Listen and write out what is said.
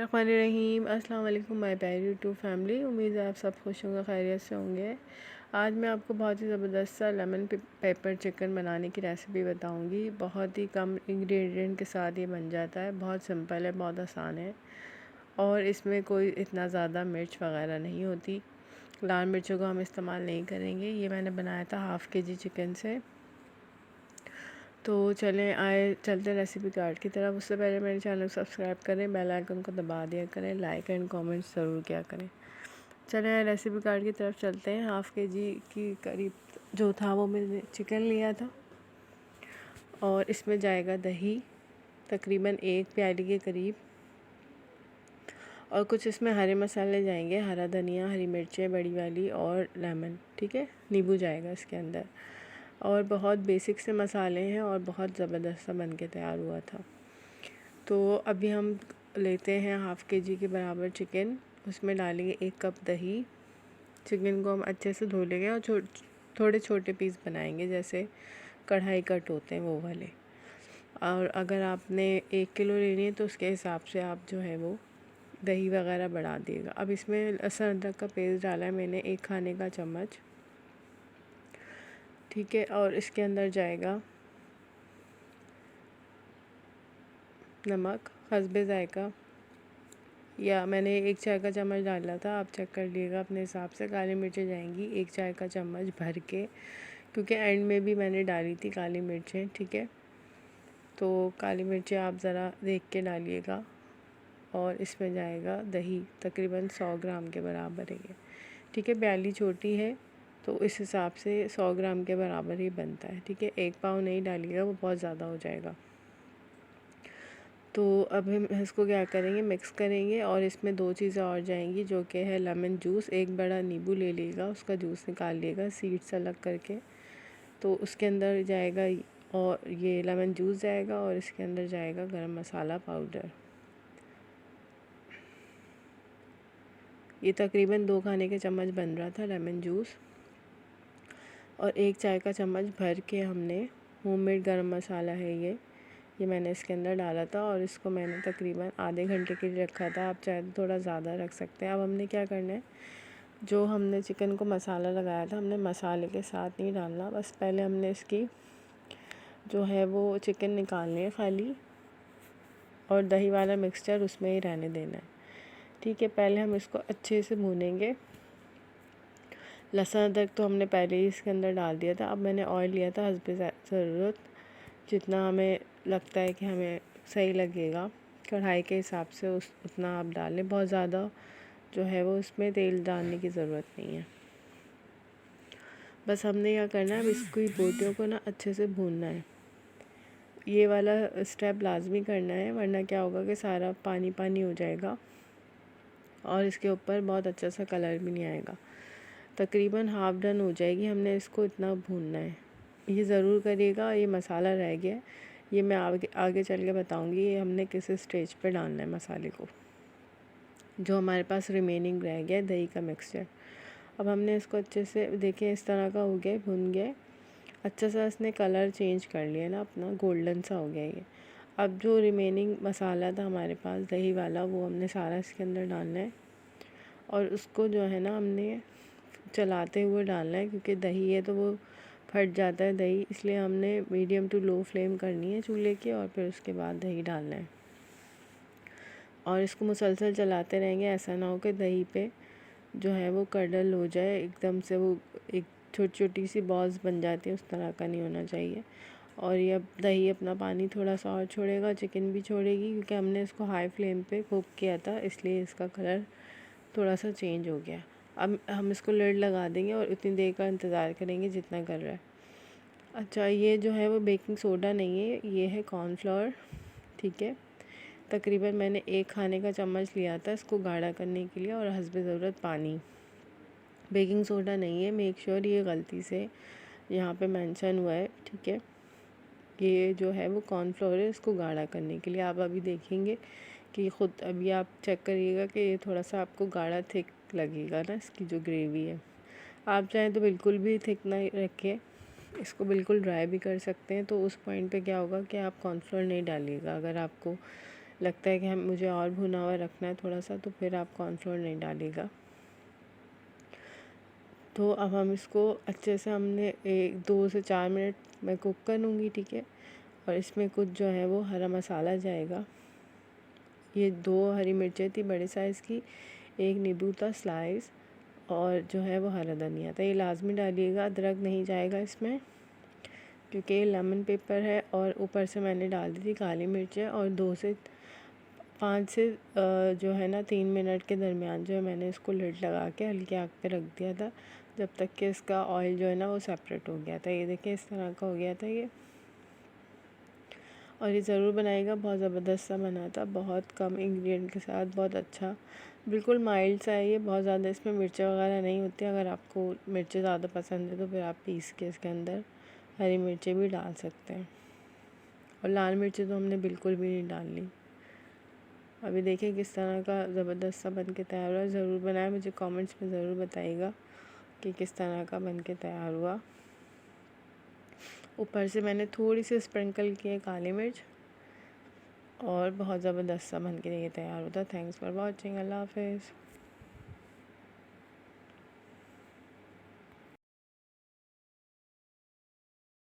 बिस्मिल्लाहिर्रहमानिर्रहीम। अस्सलाम वालेकुम माय प्यारी यूट्यूब फैमिली। उम्मीद है आप सब खुश होंगे, खैरियत से होंगे। आज मैं आपको बहुत ही ज़बरदस्त सा लेमन पेपर चिकन बनाने की रेसिपी बताऊंगी। बहुत ही कम इंग्रेडिएंट के साथ ये बन जाता है। बहुत सिंपल है, बहुत आसान है और इसमें कोई इतना ज़्यादा मिर्च वगैरह नहीं होती। लाल मिर्चों को हम इस्तेमाल नहीं करेंगे। ये मैंने बनाया था हाफ़ के जी चिकन से। तो चलते रेसिपी कार्ड की तरफ। उससे पहले मेरे चैनल को सब्सक्राइब करें, बेल आइकन को दबा दिया करें, लाइक एंड कमेंट ज़रूर किया करें। चलें रेसिपी कार्ड की तरफ चलते हैं। हाफ़ के जी की करीब जो था वो मैंने चिकन लिया था और इसमें जाएगा दही तकरीबन 1 प्याली के करीब, और कुछ इसमें हरे मसाले जाएंगे, हरा धनिया, हरी मिर्चें बड़ी वाली और लेमन, ठीक है, नींबू जाएगा इसके अंदर। और बहुत बेसिक से मसाले हैं और बहुत ज़बरदस्त सा बन के तैयार हुआ था। तो अभी हम लेते हैं हाफ़ के जी के बराबर चिकन, उसमें डालेंगे 1 कप दही। चिकन को हम अच्छे से धो लेंगे और थोड़े छोटे पीस बनाएंगे, जैसे कढ़ाई कट होते हैं वो वाले। और अगर आपने 1 किलो लेनी है तो उसके हिसाब से आप जो है वो दही वगैरह बढ़ा दिएगा। अब इसमें लहसुन अदरक का पेस्ट डाला है मैंने 1 खाने का चम्मच, ठीक है। और इसके अंदर जाएगा नमक हस्बे ज़ायका, या मैंने 1 चाय का चम्मच डाला था, आप चेक कर लीजिएगा अपने हिसाब से। काली मिर्चें जाएंगी 1 चाय का चम्मच भर के, क्योंकि एंड में भी मैंने डाली थी काली मिर्चें, ठीक है। तो काली मिर्चें आप ज़रा देख के डालिएगा। और इसमें जाएगा दही तकरीबन 100 ग्राम के बराबर है ये, ठीक है। प्याली छोटी है तो इस हिसाब से 100 ग्राम के बराबर ही बनता है, ठीक है। 1 पाव नहीं डालिएगा, वो बहुत ज़्यादा हो जाएगा। तो अब हम इसको क्या करेंगे, मिक्स करेंगे। और इसमें 2 चीज़ें और जाएंगी, जो कि है लेमन जूस। 1 बड़ा नींबू ले लीजिएगा, उसका जूस निकाल लिएगा सीड्स अलग करके। तो उसके अंदर जाएगा और ये लेमन जूस जाएगा, और इसके अंदर जाएगा गरम मसाला पाउडर। ये तकरीबन 2 खाने के चम्मच बन रहा था लेमन जूस। और 1 चाय का चम्मच भर के हमने होममेड गरम मसाला है ये मैंने इसके अंदर डाला था, और इसको मैंने तकरीबन आधे घंटे के लिए रखा था। आप चाहे तो थोड़ा ज़्यादा रख सकते हैं। अब हमने क्या करना है, जो हमने चिकन को मसाला लगाया था, हमने मसाले के साथ नहीं डालना, बस पहले हमने इसकी जो है वो चिकन निकालनी है खाली, और दही वाला मिक्सचर उसमें ही रहने देना है, ठीक है। पहले हम इसको अच्छे से भूनेंगे। लहसुन अदरक तो हमने पहले ही इसके अंदर डाल दिया था। अब मैंने ऑयल लिया था हस्बे ज़रूरत, जितना हमें लगता है कि हमें सही लगेगा कढ़ाई के हिसाब से उतना आप डालें। बहुत ज़्यादा जो है वो इसमें तेल डालने की ज़रूरत नहीं है। बस हमने क्या करना है, अब इसकी बोटियों को ना अच्छे से भूनना है। ये वाला स्टेप लाजमी करना है, वरना क्या होगा कि सारा पानी पानी हो जाएगा और इसके ऊपर बहुत अच्छा सा कलर भी नहीं आएगा। तकरीबन हाफ़ डन हो जाएगी, हमने इसको इतना भूनना है। ये ज़रूर करिएगा। ये मसाला रह गया, ये मैं आगे चल के बताऊँगी ये हमने किस स्टेज पे डालना है मसाले को। जो हमारे पास रिमेनिंग रह गया दही का मिक्सचर, अब हमने इसको अच्छे से देखिए इस तरह का हो गया, भुन गया अच्छा सा, इसने कलर चेंज कर लिया ना अपना, गोल्डन सा हो गया ये। अब जो रिमेनिंग मसाला था हमारे पास दही वाला, वो हमने सारा इसके अंदर डालना है, और उसको जो है ना हमने चलाते हुए डालना है, क्योंकि दही है तो वो फट जाता है दही, इसलिए हमने मीडियम टू लो फ्लेम करनी है चूल्हे की, और फिर उसके बाद दही डालना है। और इसको मुसलसल चलाते रहेंगे, ऐसा ना हो कि दही पे जो है वो कडल हो जाए एकदम से, वो एक छोटी छोटी सी बॉल्स बन जाती है, उस तरह का नहीं होना चाहिए। और ये अब दही अपना पानी थोड़ा सा और छोड़ेगा, चिकन भी छोड़ेगी, क्योंकि हमने इसको हाई फ्लेम पे कुक किया था, इसलिए इसका कलर थोड़ा सा चेंज हो गया। अब हम इसको लिड लगा देंगे और उतनी देर का इंतज़ार करेंगे जितना कर रहा है। अच्छा, ये जो है वो बेकिंग सोडा नहीं है, ये है कॉर्नफ्लोर, ठीक है। तकरीबन मैंने 1 खाने का चम्मच लिया था इसको गाढ़ा करने के लिए, और हस्बे ज़रूरत पानी। बेकिंग सोडा नहीं है, मेक श्योर ये गलती से यहाँ पे मेंशन हुआ है, ठीक है। ये जो है वो कॉर्नफ्लोर है इसको गाढ़ा करने के लिए। आप अभी देखेंगे कि ख़ुद अभी आप चेक करिएगा कि ये थोड़ा सा आपको गाढ़ा थिक लगेगा ना, इसकी जो ग्रेवी है। आप चाहें तो बिल्कुल भी थिक ना रखें, इसको बिल्कुल ड्राई भी कर सकते हैं। तो उस पॉइंट पे क्या होगा कि आप कॉर्नफ्लोर नहीं डालिएगा अगर आपको लगता है कि हम मुझे और भुना हुआ रखना है थोड़ा सा, तो फिर आप कॉर्नफ्लोर नहीं डालिएगा। तो अब हम इसको अच्छे से हमने 2 से 4 मिनट मैं कुक कर लूँगी, ठीक है। और इसमें कुछ जो है वो हरा मसाला जाएगा। ये 2 हरी मिर्चें थी बड़े साइज़ की, 1 नींबू था स्लाइस, और जो है वो हरा धनिया था। ये लाजमी डालिएगा, अदरक नहीं जाएगा इसमें क्योंकि ये लेमन पेपर है। और ऊपर से मैंने डाल दी थी काली मिर्चें, और 2 से 5 से जो है ना 3 मिनट के दरमियान जो है मैंने इसको लिड लगा के हल्की आग पे रख दिया था, जब तक कि इसका ऑयल जो है ना वो सेपरेट हो गया था। ये देखिए इस तरह का हो गया था ये। और ये ज़रूर बनाइएगा, बहुत ज़बरदस्त सा बना था, बहुत कम इंग्रेडिएंट के साथ, बहुत अच्छा, बिल्कुल माइल्ड सा है ये, बहुत ज़्यादा इसमें मिर्चें वगैरह नहीं होती। अगर आपको मिर्चें ज़्यादा पसंद है तो फिर आप पीस के इसके अंदर हरी मिर्चें भी डाल सकते हैं, और लाल मिर्चें तो हमने बिल्कुल भी नहीं डाल ली। अभी देखिए किस तरह का ज़बरदस्त सा बन के तैयार हुआ। ज़रूर बनाएं, मुझे कमेंट्स में ज़रूर बताइएगा कि किस तरह का बन के तैयार हुआ। ऊपर से मैंने थोड़ी सी स्प्रिंकल की है काली मिर्च, और बहुत ज़बरदस्त सा बन के ये तैयार होता है। थैंक्स फॉर वॉचिंग, अल्लाह हाफिज़।